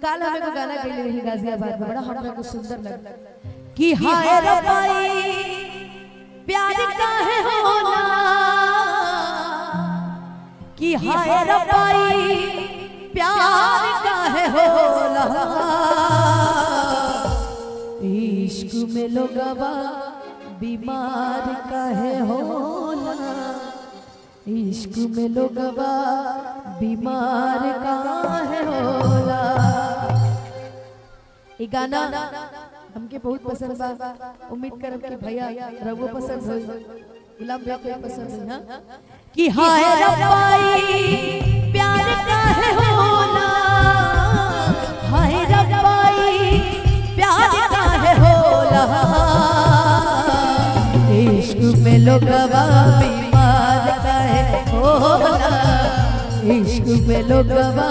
काल हमें को गाना गई रही गाजियाबाद में, बड़ा हमरा को सुंदर लगा कि हाय रबाई प्यार काहे होला, कि हाय रबाई प्यार काहे होला, इश्क में लोगवा बीमार काहे होला, इश्क में लोगवा बीमार काहे होला। ये गाना हमके बहुत पसंद बा, उम्मीद करब कि भैया रघु पसंद होई, गुलाम भैया को पसंद है। हां कि हाय रब्बाई प्यार काहे होला, हाय रब्बाई प्यार काहे होला, इश्क में लोगवा बीमार काहे होला, इश्क में लोगवा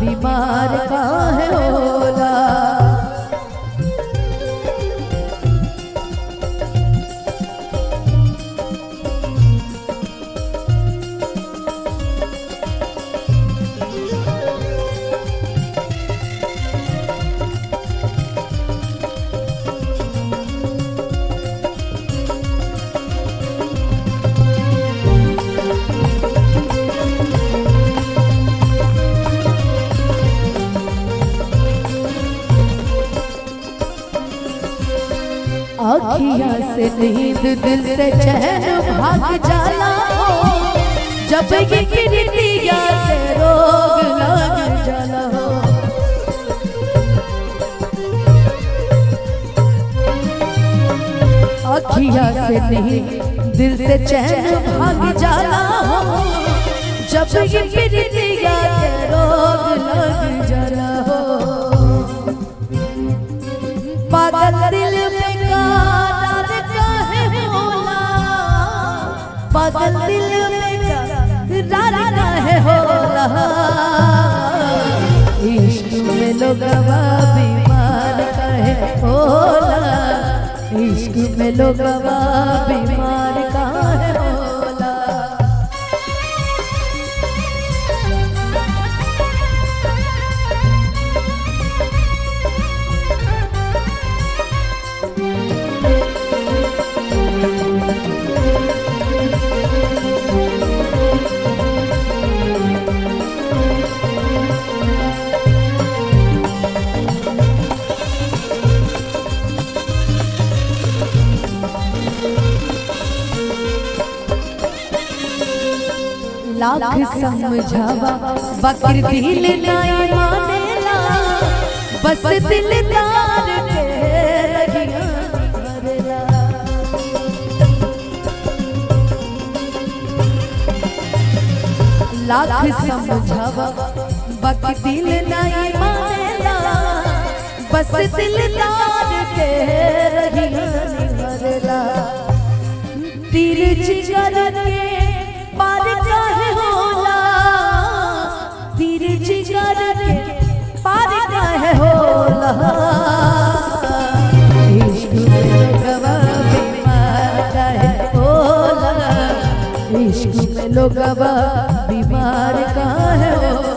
बीमार काहे होला। अखिया से नींद दिल से चैन भाग जाला हो, जब ये गिरतिया के रोग लग जाला हो। अखिया से नींद दिल से चैन भाग जाला हो, जब ये गिरतिया के रोग लग जाला हो। पागल दिल में करार काहे होला, पागल दिल में करार काहे होला, इश्क में लोगवा बीमार काहे होला, इश्क में लोगवा बीमार काहे होला। लाख समझावा बकर दिल नाई मानेला, बस दिलदार के रहिया भरेला। लाख समझावा बकर दिल नाई मानेला, बस दिलदार के रहिया भरेला। तीर जिगर के पार काहे होला, तीर जिगर के पार काहे होला, इश्क में लोगवा बीमार काहे होला, इश्क में लोगवा बीमार काहे होला।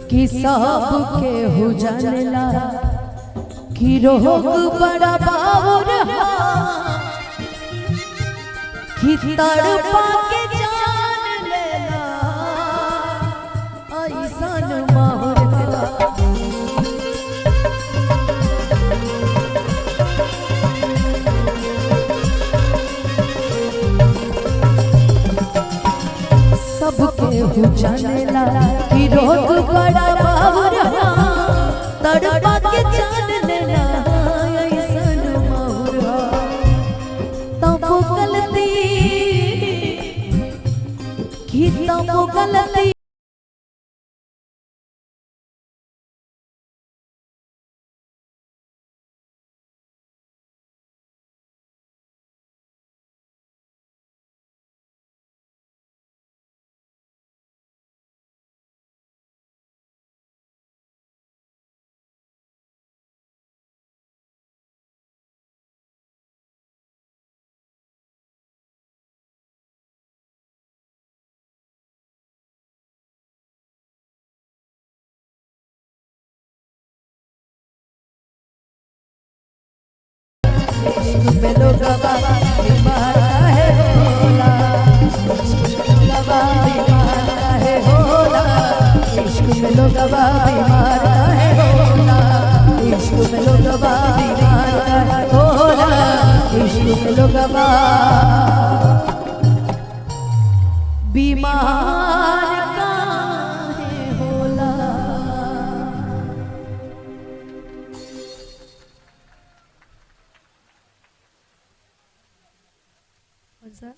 कि सब के हो जानेला कि रोग बड़ा बाबूर कि तड़पा के जान लेला ऐसन माहौर तेरा। सबके हो जानेला कि रोग बड़ा बाबूर तड़पा के जान लेला ऐसन माहौर। इश्क में लोगवा बीमार काहे होला, इश्क में लोगवा बीमार काहे होला, इश्क में लोगवा बीमार काहे होला, इश्क में लोगवा बीमार काहे होला। कौन सा?